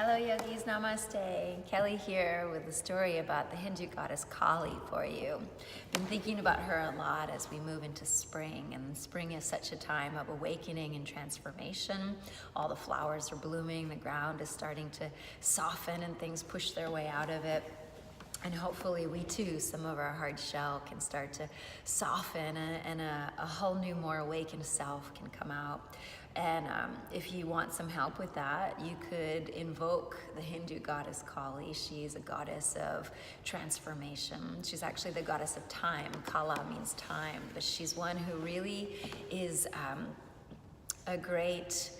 Hello yogis, namaste. Kelly here with a story about the Hindu goddess Kali for you. Been thinking about her a lot as we move into spring, and spring is such a time of awakening and transformation. All the flowers are blooming, the ground is starting to soften and things push their way out of it. And hopefully we too, some of our hard shell can start to soften and a whole new, more awakened self can come out. And if you want some help with that, you could invoke the Hindu goddess Kali. She's a goddess of transformation. She's actually the goddess of time. Kala means time, but she's one who really is a great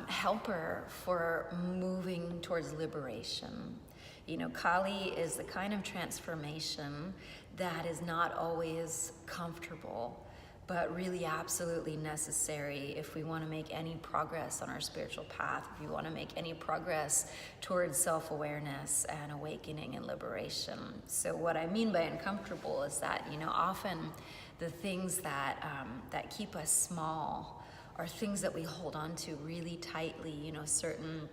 helper for moving towards liberation. You know, Kali is the kind of transformation that is not always comfortable, but really absolutely necessary if we want to make any progress on our spiritual path, if you want to make any progress towards self-awareness and awakening and liberation. So what I mean by uncomfortable is that, you know, often the things that keep us small are things that we hold on to really tightly, you know, certain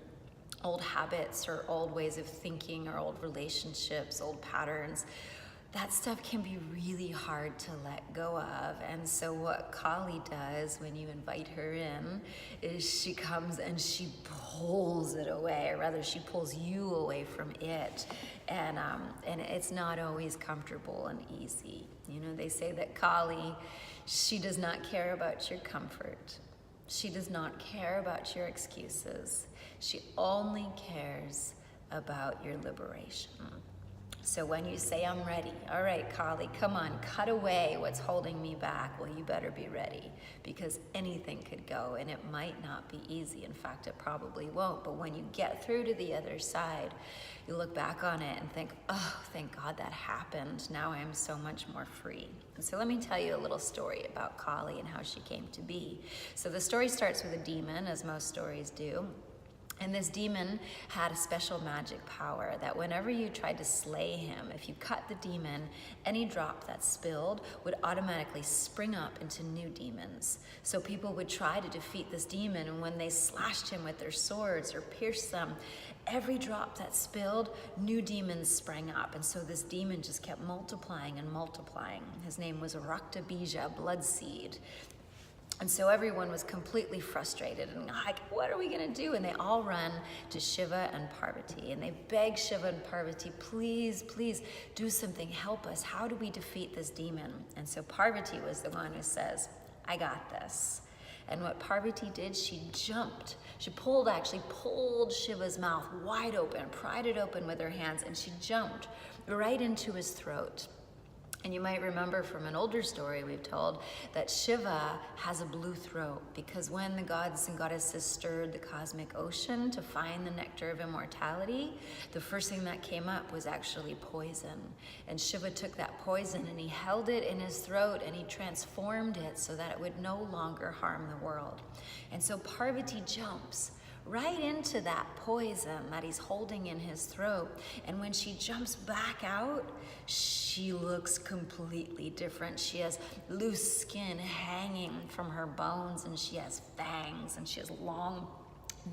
old habits or old ways of thinking or old relationships, old patterns. That stuff can be really hard to let go of. And so what Kali does when you invite her in is she comes and she pulls it away, or rather she pulls you away from it. And it's not always comfortable and easy. You know, they say that Kali, she does not care about your comfort. She does not care about your excuses. She only cares about your liberation. So when you say, I'm ready, all right, Kali, come on, cut away what's holding me back, well, you better be ready, because anything could go, and it might not be easy. In fact, it probably won't. But when you get through to the other side, you look back on it and think, oh, thank God that happened. Now I am so much more free. And so let me tell you a little story about Kali and how she came to be. So the story starts with a demon, as most stories do. And this demon had a special magic power that whenever you tried to slay him, if you cut the demon, any drop that spilled would automatically spring up into new demons. So people would try to defeat this demon, and when they slashed him with their swords or pierced them, every drop that spilled, new demons sprang up. And so this demon just kept multiplying and multiplying. His name was Rakta Bija, blood seed. And so everyone was completely frustrated and like, what are we gonna do? And they all run to Shiva and Parvati, and they beg Shiva and Parvati, please, please do something, help us. How do we defeat this demon? And so Parvati was the one who says, I got this. And what Parvati did, she jumped. She actually pulled Shiva's mouth wide open, pried it open with her hands, and she jumped right into his throat. And you might remember from an older story we've told that Shiva has a blue throat because when the gods and goddesses stirred the cosmic ocean to find the nectar of immortality, the first thing that came up was actually poison. And Shiva took that poison and he held it in his throat and he transformed it so that it would no longer harm the world. And so Parvati jumps right into that poison that he's holding in his throat. And when she jumps back out, she looks completely different. She has loose skin hanging from her bones, and she has fangs, and she has long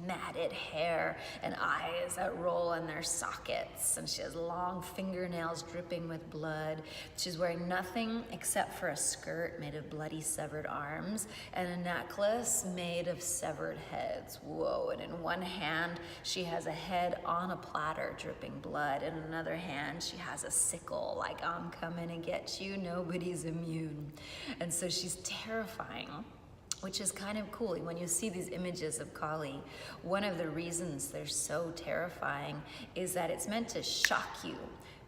matted hair and eyes that roll in their sockets, and she has long fingernails dripping with blood. She's wearing nothing except for a skirt made of bloody severed arms and a necklace made of severed heads. Whoa. And in one hand she has a head on a platter dripping blood, and in another hand she has a sickle, like, I'm coming to get you, nobody's immune. And so she's terrifying, which is kind of cool. When you see these images of Kali, one of the reasons they're so terrifying is that it's meant to shock you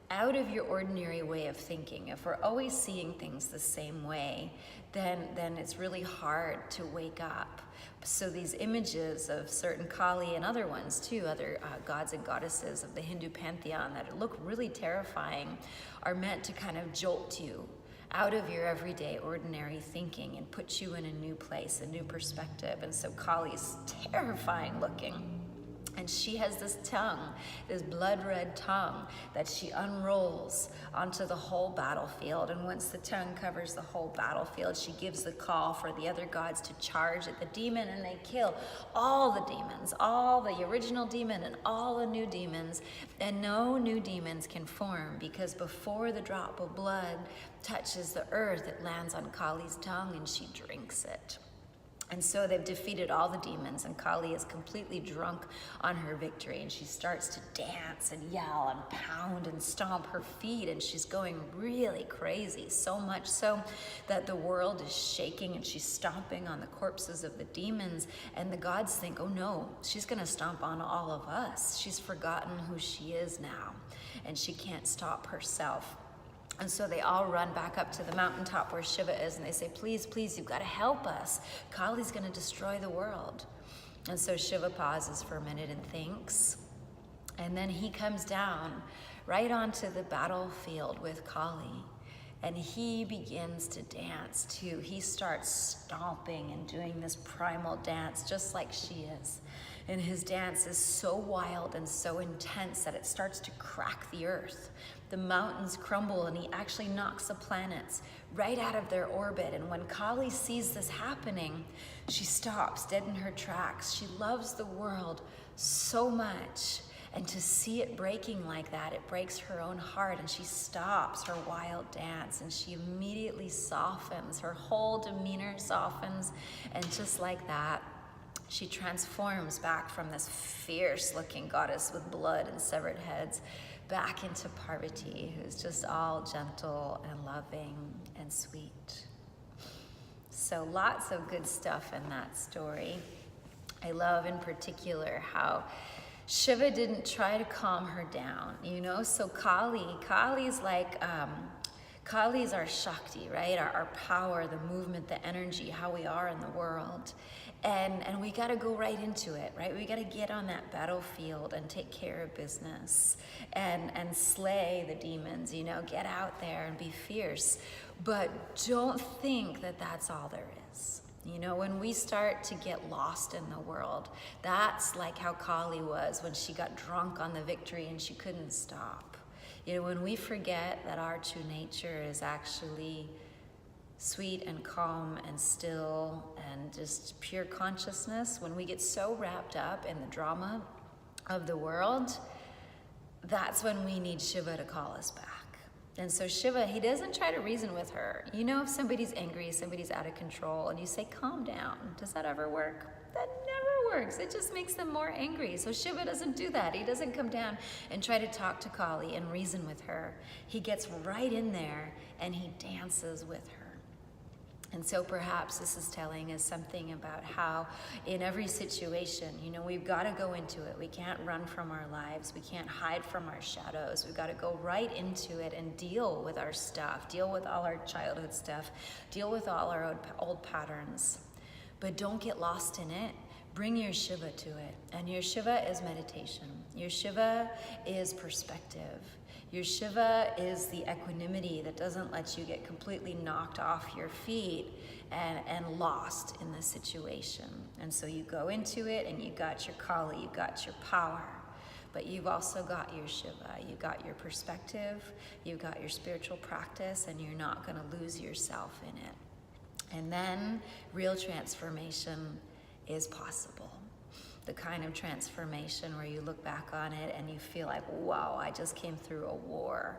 out of your ordinary way of thinking. If we're always seeing things the same way, then it's really hard to wake up. So these images of certain Kali and other ones too, other gods and goddesses of the Hindu pantheon that look really terrifying, are meant to kind of jolt you out of your everyday ordinary thinking and put you in a new place, a new perspective. And so Kali's terrifying looking. And she has this tongue, this blood red tongue that she unrolls onto the whole battlefield. And once the tongue covers the whole battlefield, she gives the call for the other gods to charge at the demon, and they kill all the demons, all the original demon and all the new demons. And no new demons can form, because before the drop of blood touches the earth, it lands on Kali's tongue and she drinks it. And so they've defeated all the demons, and Kali is completely drunk on her victory, and she starts to dance and yell and pound and stomp her feet, and she's going really crazy, so much so that the world is shaking, and she's stomping on the corpses of the demons, and the gods think, oh no, she's gonna stomp on all of us. She's forgotten who she is now, and she can't stop herself. And so they all run back up to the mountaintop where Shiva is, and they say, please, please, you've got to help us. Kali's going to destroy the world. And so Shiva pauses for a minute and thinks. And then he comes down right onto the battlefield with Kali. And he begins to dance too. He starts stomping and doing this primal dance just like she is. And his dance is so wild and so intense that it starts to crack the earth. The mountains crumble, and he actually knocks the planets right out of their orbit. And when Kali sees this happening, she stops dead in her tracks. She loves the world so much. And to see it breaking like that, it breaks her own heart, and she stops her wild dance, and she immediately softens. Her whole demeanor softens, and just like that, she transforms back from this fierce-looking goddess with blood and severed heads back into Parvati, who's just all gentle and loving and sweet. So lots of good stuff in that story. I love in particular how Shiva didn't try to calm her down, you know? So Kali's like, Kali's our Shakti, right? Our power, the movement, the energy, how we are in the world. And we gotta go right into it, right? We gotta get on that battlefield and take care of business and slay the demons, you know, get out there and be fierce. But don't think that that's all there is. You know, when we start to get lost in the world, that's like how Kali was when she got drunk on the victory and she couldn't stop. You know, when we forget that our true nature is actually sweet and calm and still and just pure consciousness, when we get so wrapped up in the drama of the world, that's when we need Shiva to call us back. And so Shiva, he doesn't try to reason with her. You know, if somebody's angry, somebody's out of control, and you say, calm down, does that ever work? That never works. It just makes them more angry. So Shiva doesn't do that. He doesn't come down and try to talk to Kali and reason with her. He gets right in there and he dances with her. And so perhaps this is telling us something about how in every situation, you know, we've got to go into it. We can't run from our lives. We can't hide from our shadows. We've got to go right into it and deal with our stuff, deal with all our childhood stuff, deal with all our old patterns. But don't get lost in it. Bring your Shiva to it. And your Shiva is meditation. Your Shiva is perspective. Your Shiva is the equanimity that doesn't let you get completely knocked off your feet and lost in the situation. And so you go into it and you got your Kali, you got your power, but you've also got your Shiva. You got your perspective, you've got your spiritual practice, and you're not going to lose yourself in it. And then real transformation is possible. The kind of transformation where you look back on it and you feel like, wow, I just came through a war.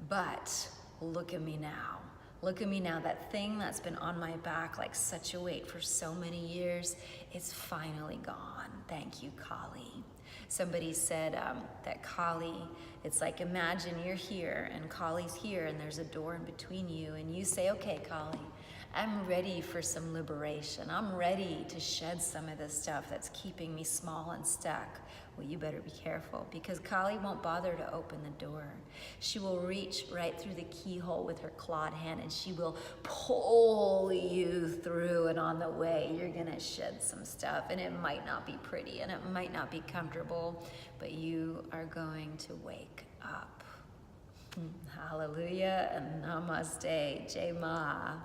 But look at me now. Look at me now. That thing that's been on my back like such a weight for so many years, it's finally gone. Thank you, Kali. Somebody said that Kali, it's like imagine you're here and Kali's here and there's a door in between you and you say, okay, Kali, I'm ready for some liberation. I'm ready to shed some of this stuff that's keeping me small and stuck. Well, you better be careful because Kali won't bother to open the door. She will reach right through the keyhole with her clawed hand and she will pull you through, and on the way, you're gonna shed some stuff, and it might not be pretty and it might not be comfortable, but you are going to wake up. Hallelujah and namaste, Jai Ma.